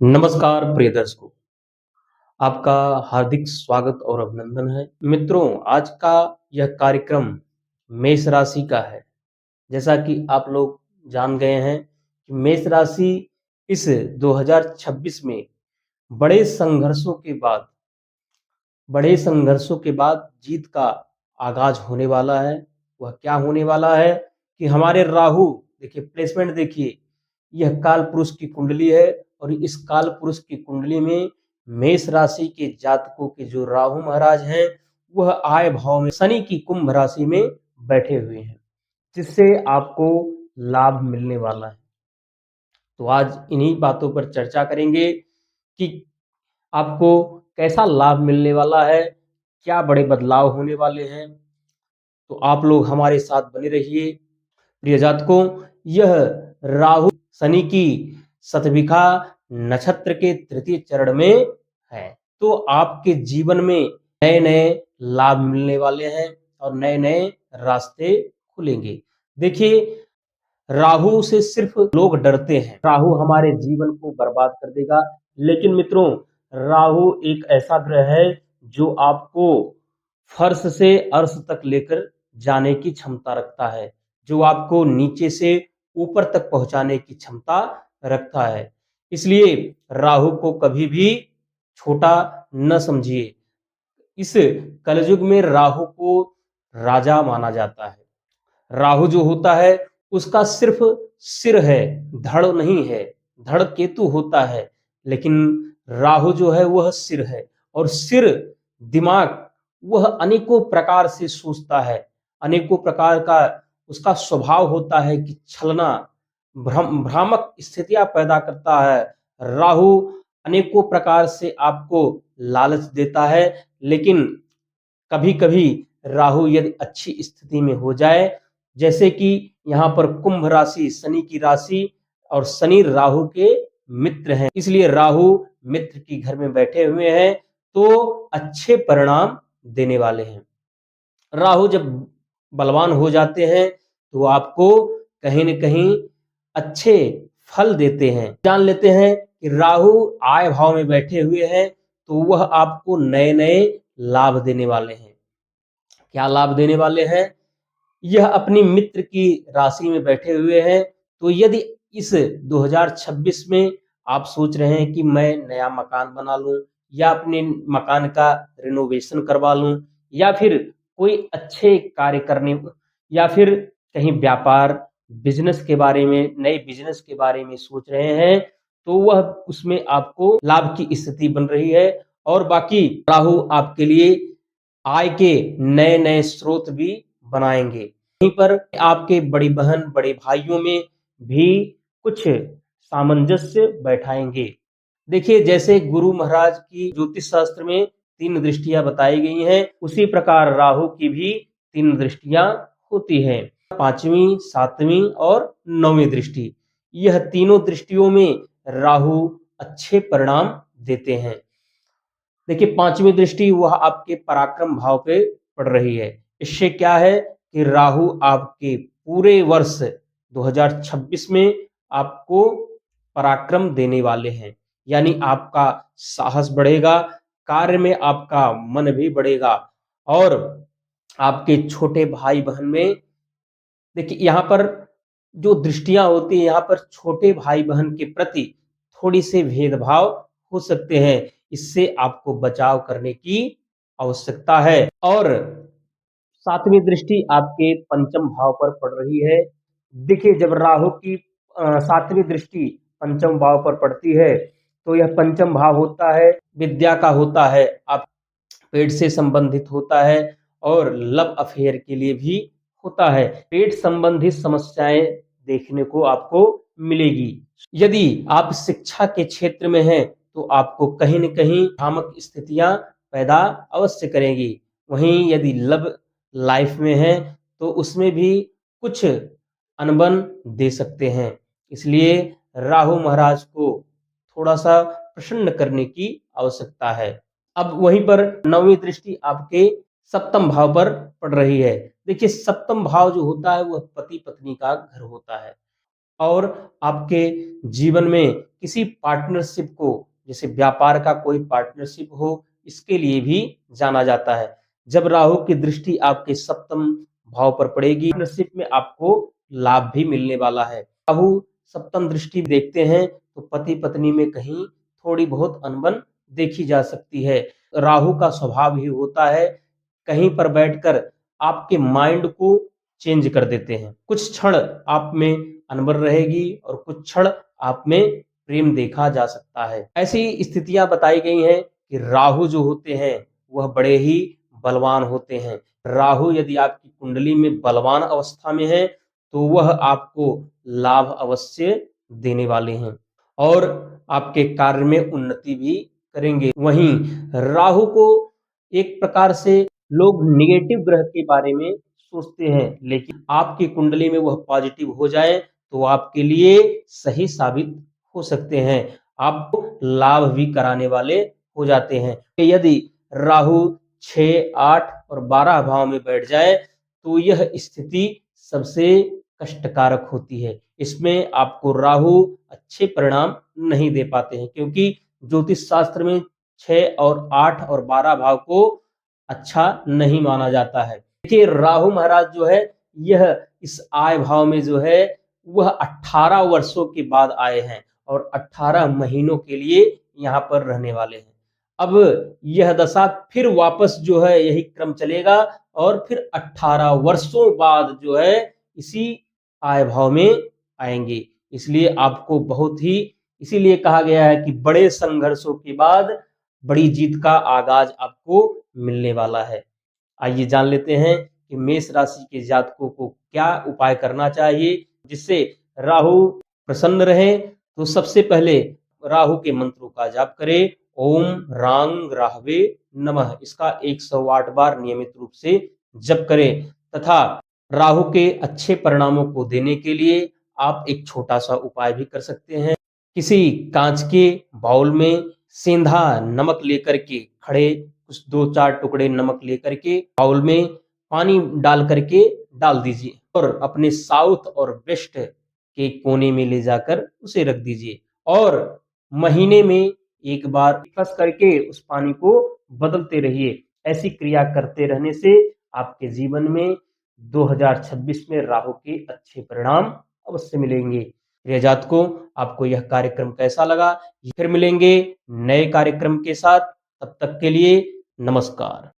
नमस्कार प्रिय दर्शकों, आपका हार्दिक स्वागत और अभिनंदन है। मित्रों, आज का यह कार्यक्रम मेष राशि का है। जैसा कि आप लोग जान गए हैं कि मेष राशि इस 2026 में बड़े संघर्षों के बाद बड़े संघर्षों के बाद जीत का आगाज होने वाला है। वह क्या होने वाला है कि हमारे राहु, देखिए प्लेसमेंट देखिए, यह काल पुरुष की कुंडली है और इस काल पुरुष की कुंडली में मेष राशि के जातकों के जो राहु महाराज हैं, वह आय भाव में शनि की कुंभ राशि में बैठे हुए हैं, जिससे आपको लाभ मिलने वाला है। तो आज इन्हीं बातों पर चर्चा करेंगे कि आपको कैसा लाभ मिलने वाला है, क्या बड़े बदलाव होने वाले हैं। तो आप लोग हमारे साथ बने रहिए। प्रिय जातकों, यह राहु शनि की शतभिखा नक्षत्र के तृतीय चरण में है, तो आपके जीवन में नए नए लाभ मिलने वाले हैं और नए नए रास्ते खुलेंगे। देखिए, राहु से सिर्फ लोग डरते हैं, राहु हमारे जीवन को बर्बाद कर देगा। लेकिन मित्रों, राहु एक ऐसा ग्रह है जो आपको फर्श से अर्श तक लेकर जाने की क्षमता रखता है, जो आपको नीचे से ऊपर तक पहुंचाने की क्षमता रखता है। इसलिए राहु को कभी भी छोटा न समझिए। इस कलयुग में राहु को राजा माना जाता है। राहु जो होता है उसका सिर्फ सिर है, धड़ नहीं है। धड़ केतु होता है, लेकिन राहु जो है वह सिर है। और सिर, दिमाग, वह अनेकों प्रकार से सोचता है, अनेकों प्रकार का उसका स्वभाव होता है कि छलना, भ्रामक स्थितियां पैदा करता है। राहु अनेकों प्रकार से आपको लालच देता है, लेकिन कभी कभी राहु यदि अच्छी स्थिति में हो जाए, जैसे कि यहाँ पर कुंभ राशि शनि की राशि और शनि राहु के मित्र हैं, इसलिए राहु मित्र की घर में बैठे हुए हैं तो अच्छे परिणाम देने वाले हैं। राहु जब बलवान हो जाते हैं तो आपको कहीं न कहीं अच्छे फल देते हैं। जान लेते हैं कि राहु आय भाव में बैठे हुए हैं तो वह आपको नए नए लाभ देने वाले हैं। क्या लाभ देने वाले हैं? यह अपनी मित्र की राशि में बैठे हुए हैं। तो यदि इस 2026 में आप सोच रहे हैं कि मैं नया मकान बना लूं या अपने मकान का रिनोवेशन करवा लूं या फिर कोई अच्छे कार्य करने या फिर कहीं व्यापार बिजनेस के बारे में, नए बिजनेस के बारे में सोच रहे हैं, तो वह उसमें आपको लाभ की स्थिति बन रही है। और बाकी राहु आपके लिए आय के नए नए स्रोत भी बनाएंगे। वहीं पर आपके बड़ी बहन बड़े भाइयों में भी कुछ सामंजस्य बैठाएंगे। देखिए, जैसे गुरु महाराज की ज्योतिष शास्त्र में 3 दृष्टियां बताई गई हैं, उसी प्रकार राहु की भी 3 दृष्टियां होती हैं। 5वीं, 7वीं और 9वीं दृष्टि, यह तीनों दृष्टियों में राहु अच्छे परिणाम देते हैं। देखिए, 5वीं दृष्टि वह आपके पराक्रम भाव पे पड़ रही है। इससे क्या है कि राहु आपके पूरे वर्ष 2026 में आपको पराक्रम देने वाले हैं, यानी आपका साहस बढ़ेगा, कार्य में आपका मन भी बढ़ेगा। और आपके छोटे भाई बहन में, देखिए यहाँ पर जो दृष्टियां होती है, यहाँ पर छोटे भाई बहन के प्रति थोड़ी से भेदभाव हो सकते हैं। इससे आपको बचाव करने की आवश्यकता है। और 7वीं दृष्टि आपके पंचम भाव पर पड़ रही है। देखिए, जब राहु की 7वीं दृष्टि पंचम भाव पर पड़ती है तो यह पंचम भाव होता है विद्या का, होता है आप पेट से संबंधित होता है और लव अफेयर के लिए भी होता है। पेट संबंधित समस्याएं देखने को आपको मिलेगी। यदि आप शिक्षा के क्षेत्र में हैं तो आपको कहीं न कहीं भ्रामक स्थितियां पैदा अवश्य करेंगी। वहीं यदि लव लाइफ में हैं तो उसमें भी कुछ अनबन दे सकते हैं। इसलिए राहु महाराज को थोड़ा-सा प्रसन्न करने की आवश्यकता है। अब वहीं पर 9वीं दृष्टि आपके 7म भाव पर पड़ रही है। देखिए, 7म भाव जो होता है वह पति-पत्नी का घर होता है और आपके जीवन में किसी पार्टनरशिप को, जैसे व्यापार का कोई पार्टनरशिप हो, इसके लिए भी जाना जाता है। जब राहु की दृष्टि आपके सप्तम भाव पर पड़ेगी, पार्टनरशिप में आपको लाभ भी मिलने वाला है। राहु सप्तम दृष्टि देखते हैं तो पति पत्नी में कहीं थोड़ी बहुत अनबन देखी जा सकती है। राहु का स्वभाव ही होता है कहीं पर बैठकर आपके माइंड को चेंज कर देते हैं। कुछ क्षण आप में अनबन रहेगी और कुछ क्षण आप में प्रेम देखा जा सकता है। ऐसी स्थितियां बताई गई हैं कि राहु जो होते हैं वह बड़े ही बलवान होते हैं। राहु यदि आपकी कुंडली में बलवान अवस्था में है तो वह आपको लाभ अवश्य देने वाले हैं और आपके कार्य में उन्नति भी करेंगे। वहीं राहु को एक प्रकार से लोग नेगेटिव ग्रह के बारे में सोचते हैं, लेकिन आपकी कुंडली में वह पॉजिटिव हो जाए तो आपके लिए सही साबित हो सकते हैं, आपको लाभ भी कराने वाले हो जाते हैं। यदि राहु 6, 8 और 12 भाव में बैठ जाए तो यह स्थिति सबसे कष्टकारक होती है। इसमें आपको राहु अच्छे परिणाम नहीं दे पाते हैं, क्योंकि ज्योतिष शास्त्र में 6 और 8 और 12 भाव को अच्छा नहीं माना जाता है। देखिए राहु महाराज जो है यह इस आय भाव में जो है वह 18 वर्षों के बाद आए हैं और 18 महीनों के लिए यहाँ पर रहने वाले हैं। अब यह दशा फिर वापस जो है यही क्रम चलेगा और फिर 18 वर्षों बाद जो है इसी आय भाव में आएंगे। इसलिए आपको बहुत ही, इसीलिए कहा गया है कि बड़े संघर्षों के बाद बड़ी जीत का आगाज आपको मिलने वाला है। आइए जान लेते हैं कि मेष राशि के जातकों को क्या उपाय करना चाहिए जिससे राहु प्रसन्न रहे। तो सबसे पहले राहु के मंत्रों का जाप करें। ओम रांग राहवे नमः, इसका 108 बार नियमित रूप से जप करें। तथा राहु के अच्छे परिणामों को देने के लिए आप एक छोटा सा उपाय भी कर सकते हैं। किसी कांच के बाउल में सेंधा नमक लेकर के, खड़े कुछ 2-4 टुकड़े नमक लेकर के बाउल में पानी डाल करके डाल दीजिए और अपने साउथ और वेस्ट के कोने में ले जाकर उसे रख दीजिए और महीने में एक बार फंस करके उस पानी को बदलते रहिए। ऐसी क्रिया करते रहने से आपके जीवन में 2026 में राहु के अच्छे परिणाम अवश्य मिलेंगे। प्रिय जातकों, आपको यह कार्यक्रम कैसा लगा? फिर मिलेंगे नए कार्यक्रम के साथ, तब तक के लिए नमस्कार।